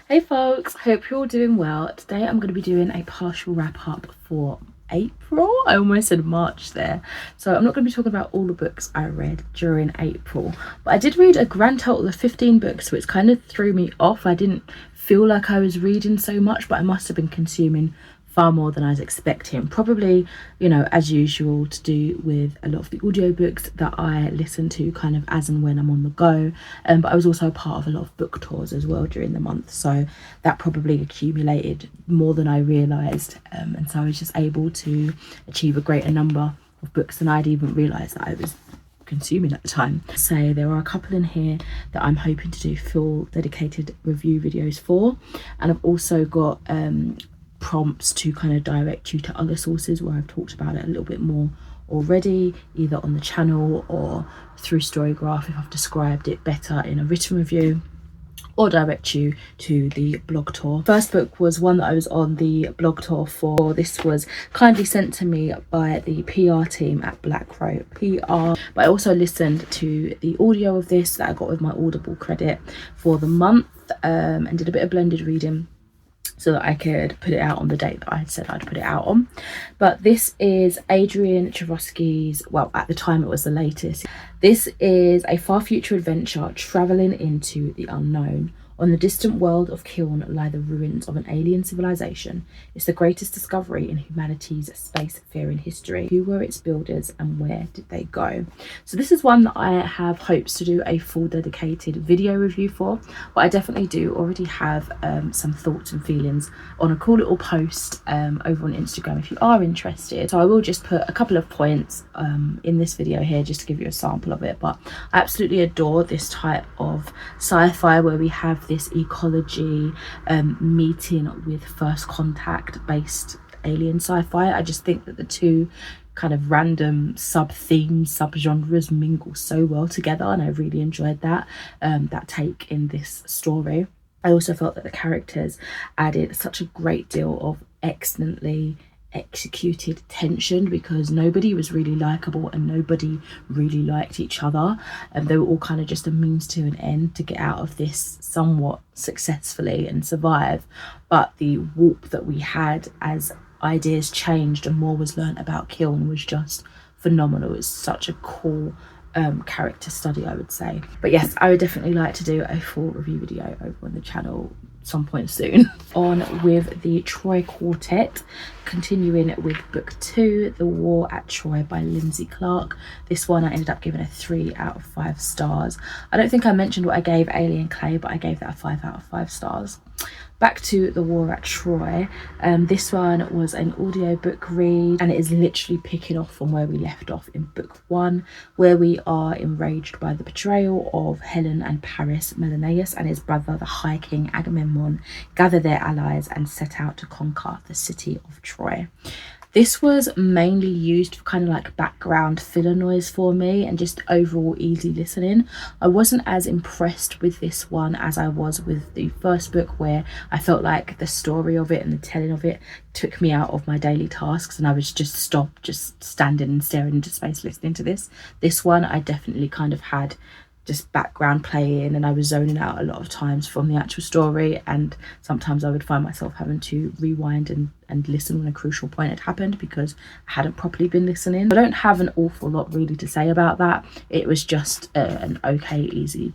Hey folks, hope you're all doing well. Today I'm going to be doing a partial wrap up for April. I almost said March there. So I'm not going to be talking about all the books I read during April, but I did read a grand total of 15 books, which kind of threw me off. I didn't feel like I was reading so much, but I must have been consuming far more than I was expecting. Probably, you know, as usual, to do with a lot of the audiobooks that I listen to kind of as and when I'm on the go. But I was also a part of a lot of book tours as well during the month, so that probably accumulated more than I realised. And so I was just able to achieve a greater number of books than I'd even realised that I was consuming at the time. So there are a couple in here that I'm hoping to do full dedicated review videos for, and I've also got prompts to kind of direct you to other sources where I've talked about it a little bit more already, either on the channel or through Storygraph if I've described it better in a written review, or direct you to the blog tour. First book was one that I was on the blog tour for. This was kindly sent to me by the PR team at Black Row PR, but I also listened to the audio of this that I got with my Audible credit for the month, and did a bit of blended reading so that I could put it out on the date that I had said I'd put it out on. But this is Adrian Chbosky's, well, at the time it was the latest. This is a far future adventure travelling into the unknown. On the distant world of Kiln lie the ruins of an alien civilization. It's the greatest discovery in humanity's spacefaring history. Who were its builders and where did they go? So this is one that I have hopes to do a full dedicated video review for, but I definitely do already have some thoughts and feelings on a cool little post over on Instagram if you are interested. So I will just put a couple of points in this video here just to give you a sample of it, but I absolutely adore this type of sci-fi where we have this ecology meeting with first contact based alien sci-fi. I just think that the two kind of random sub-themes, sub-genres mingle so well together, and I really enjoyed that take in this story. I also felt that the characters added such a great deal of excellently executed tension, because nobody was really likable and nobody really liked each other, and they were all kind of just a means to an end to get out of this somewhat successfully and survive. But the warp that we had as ideas changed and more was learnt about Kiln was just phenomenal. It's such a cool character study, I would say. But yes, I would definitely like to do a full review video over on the channel some point soon. On with the Troy Quartet, continuing with book 2, The War at Troy by Lindsay Clark. This one I ended up giving a 3 out of 5 stars. I don't think I mentioned what I gave Alien Clay, but I gave that a 5 out of 5 stars. Back to The War at Troy. This one was an audiobook read, and it is literally picking off from where we left off in book 1, where we are enraged by the betrayal of Helen and Paris. Menelaus and his brother, the High King Agamemnon, gather their allies and set out to conquer the city of Troy. This was mainly used for kind of like background filler noise for me and just overall easy listening. I wasn't as impressed with this one as I was with the first book, where I felt like the story of it and the telling of it took me out of my daily tasks and I was just standing and staring into space listening to this. This one I definitely kind of had just background playing, and I was zoning out a lot of times from the actual story, and sometimes I would find myself having to rewind and listen when a crucial point had happened because I hadn't properly been listening. I don't have an awful lot really to say about that. It was just an okay, easy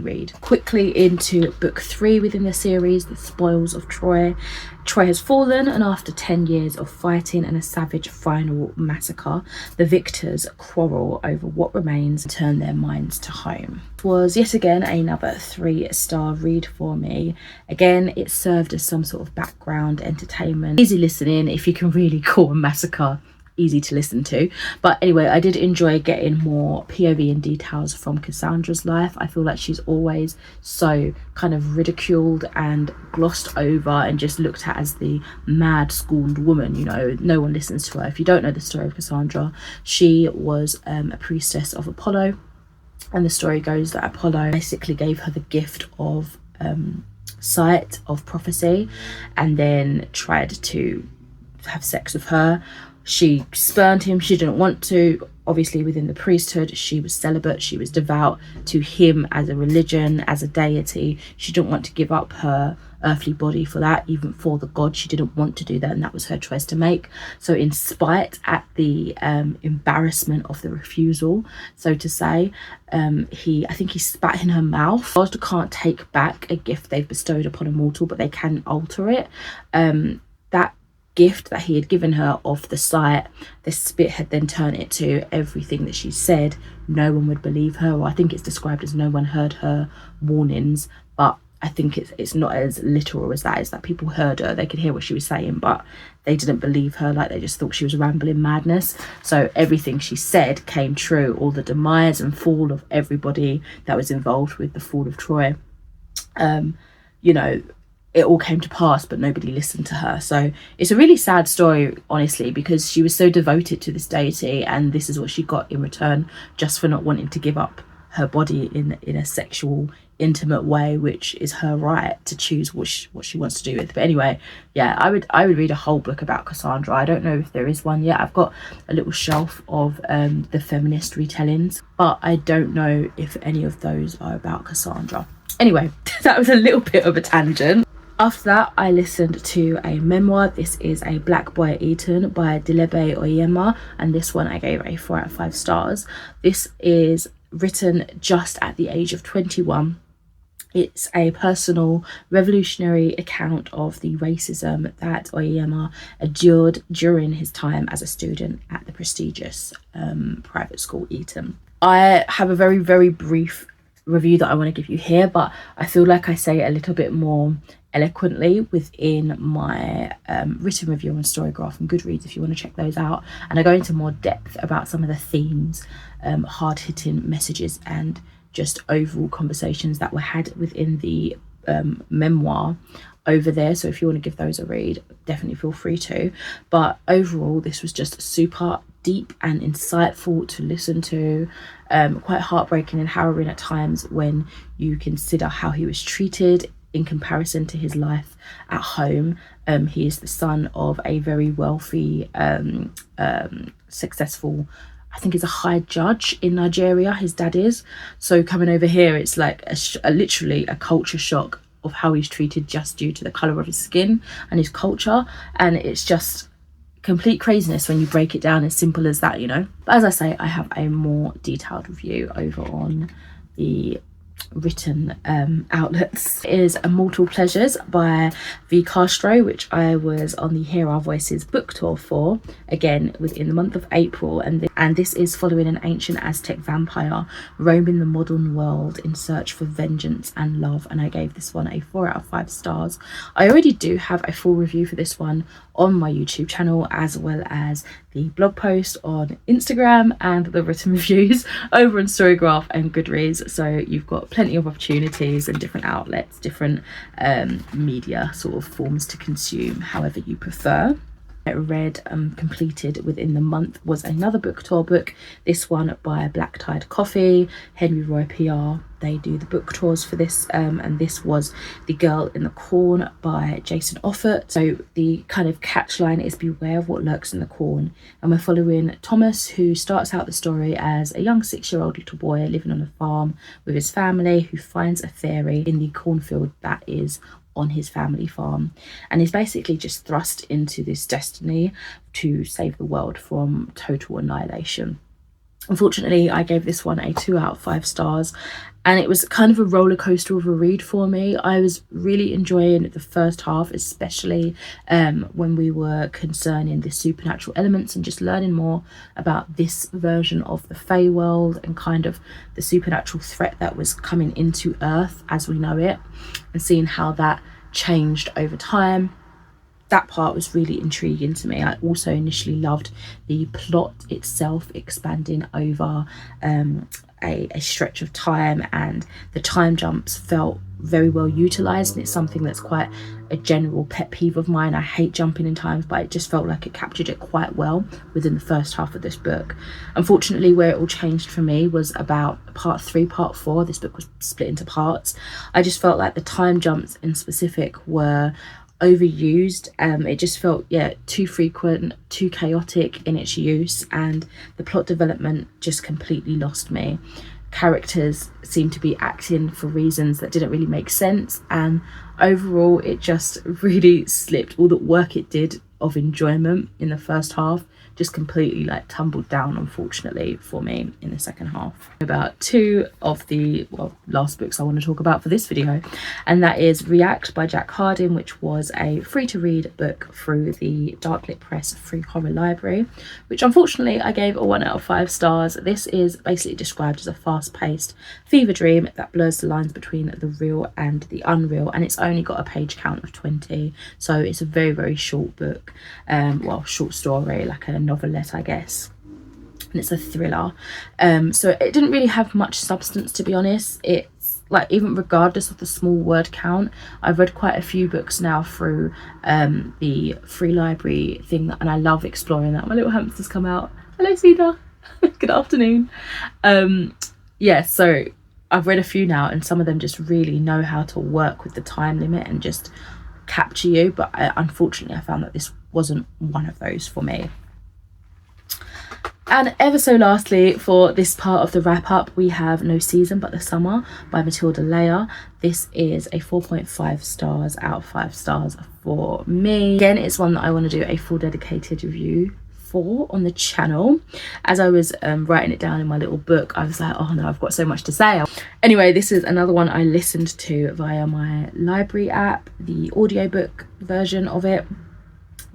read. Quickly into book 3 within the series, The Spoils of Troy. Troy has fallen, and after 10 years of fighting and a savage final massacre, the victors quarrel over what remains and turn their minds to home. It was yet again another 3-star read for me. Again, it served as some sort of background entertainment. Easy listening if you can really call a massacre easy to listen to. But anyway, I did enjoy getting more POV and details from Cassandra's life. I feel like she's always so kind of ridiculed and glossed over and just looked at as the mad scorned woman, you know. No one listens to her. If you don't know the story of Cassandra, she was a priestess of Apollo, and the story goes that Apollo basically gave her the gift of sight, of prophecy, and then tried to have sex with her. She spurned him. She didn't want to. Obviously, within the priesthood, she was celibate. She was devout to him as a religion, as a deity. She didn't want to give up her earthly body for that, even for the god. She didn't want to do that, and that was her choice to make. So in spite at the embarrassment of the refusal, so to say, I think he spat in her mouth. Gods can't take back a gift they've bestowed upon a mortal, but they can alter it. That gift that he had given her of the sight, the spit had then turned it to everything that she said. No one would believe her, or I think it's described as no one heard her warnings, but I think it's not as literal as that. It's that people heard her, they could hear what she was saying, but they didn't believe her. Like, they just thought she was rambling madness. So everything she said came true. All the demise and fall of everybody that was involved with the fall of Troy, you know, it all came to pass, but nobody listened to her. So it's a really sad story, honestly, because she was so devoted to this deity, and this is what she got in return, just for not wanting to give up her body in a sexual, intimate way, which is her right to choose what she wants to do with. But anyway, yeah, I would read a whole book about Cassandra. I don't know if there is one yet. I've got a little shelf of the feminist retellings, but I don't know if any of those are about Cassandra. Anyway, that was a little bit of a tangent. After that, I listened to a memoir. This is A Black Boy at Eton by Dilebe Oyema, and this one I gave a 4 out of 5 stars. This is written just at the age of 21. It's a personal, revolutionary account of the racism that Oyema endured during his time as a student at the prestigious private school Eton. I have a very, very brief review that I want to give you here, but I feel like I say it a little bit more eloquently within my written review on Storygraph and Goodreads, if you want to check those out. And I go into more depth about some of the themes, hard-hitting messages, and just overall conversations that were had within the memoir over there. So if you want to give those a read, definitely feel free to. But overall, this was just super deep and insightful to listen to, quite heartbreaking and harrowing at times when you consider how he was treated in comparison to his life at home. He is the son of a very wealthy, successful, I think he's a high judge in Nigeria, his dad is. So coming over here, it's like literally a culture shock of how he's treated just due to the colour of his skin and his culture. And it's just complete craziness when you break it down as simple as that, you know. But as I say, I have a more detailed review over on the written outlets. It is Immortal Pleasures by V. Castro, which I was on the Hear Our Voices book tour for, again within the month of April, and this is following an ancient Aztec vampire roaming the modern world in search for vengeance and love, and I gave this one a 4 out of 5 stars. I already do have a full review for this one on my YouTube channel, as well as the blog post on Instagram and the written reviews over on Storygraph and Goodreads. So you've got plenty of opportunities and different outlets, different media sort of forms to consume however you prefer. I read completed within the month was another book tour book, this one by Black Tide Coffee, Henry Roy PR. They do the book tours for this, and this was The Girl in the Corn by Jason Offert. So the kind of catchline is beware of what lurks in the corn, and we're following Thomas, who starts out the story as a young 6-year-old little boy living on a farm with his family, who finds a fairy in the cornfield that is on his family farm, and is basically just thrust into this destiny to save the world from total annihilation. Unfortunately, I gave this one a 2 out of 5 stars, and it was kind of a roller coaster of a read for me. I was really enjoying the first half, especially when we were concerning the supernatural elements and just learning more about this version of the Fae world and kind of the supernatural threat that was coming into Earth as we know it, and seeing how that changed over time. That part was really intriguing to me. I also initially loved the plot itself expanding over a stretch of time, and the time jumps felt very well utilized, and it's something that's quite a general pet peeve of mine. I hate jumping in times, but it just felt like it captured it quite well within the first half of this book. Unfortunately, where it all changed for me was about part 3, part 4. This book was split into parts. I just felt like the time jumps in specific were overused. It just felt too frequent, too chaotic in its use, and the plot development just completely lost me. characters seemed to be acting for reasons that didn't really make sense, and overall it just really slipped. All the work it did of enjoyment in the first half just completely like tumbled down, unfortunately, for me in the second half. About two of the last books I want to talk about for this video, and that is React by Jack Hardin, which was a free-to-read book through the Darklit Press free horror library, which unfortunately I gave a 1 out of 5 stars. This is basically described as a fast-paced fever dream that blurs the lines between the real and the unreal, and it's only got a page count of 20, so it's a very, very short book. Short story, like a novelette, I guess, and it's a thriller. So it didn't really have much substance, to be honest. It's like, even regardless of the small word count, I've read quite a few books now through the free library thing, and I love exploring that. My little hamster's come out. Hello, Cedar. Good afternoon. So I've read a few now, and some of them just really know how to work with the time limit and just capture you, but unfortunately I found that this wasn't one of those for me. And ever so lastly, for this part of the wrap up, we have No Season But the Summer by Matilda Leia. This is a 4.5 stars out of 5 stars for me. Again, it's one that I want to do a full dedicated review for on the channel. As I was writing it down in my little book, I was like, oh no, I've got so much to say. Anyway, this is another one I listened to via my library app, the audiobook version of it.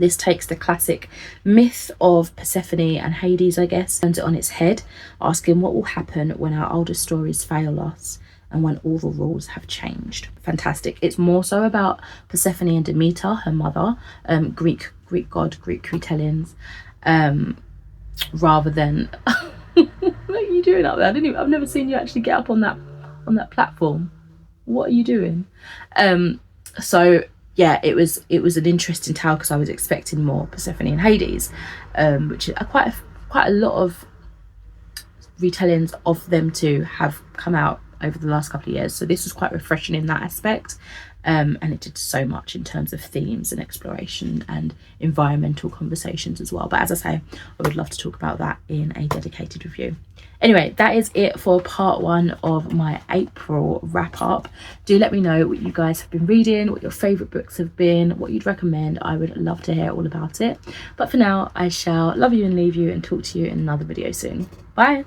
This takes the classic myth of Persephone and Hades, I guess, turns it on its head, asking what will happen when our older stories fail us and when all the rules have changed. Fantastic. It's more so about Persephone and Demeter, her mother, Greek god, Greek retellings, rather than what are you doing up there? I've never seen you actually get up on that platform. What are you doing? So yeah, it was an interesting tale, because I was expecting more Persephone and Hades, which are quite a lot of retellings of them to have come out over the last couple of years. So this was quite refreshing in that aspect, and it did so much in terms of themes and exploration and environmental conversations as well. But as I say, I would love to talk about that in a dedicated review. Anyway, that is it for part 1 of my April wrap up. Do let me know what you guys have been reading, what your favourite books have been, what you'd recommend. I would love to hear all about it. But for now, I shall love you and leave you and talk to you in another video soon. Bye.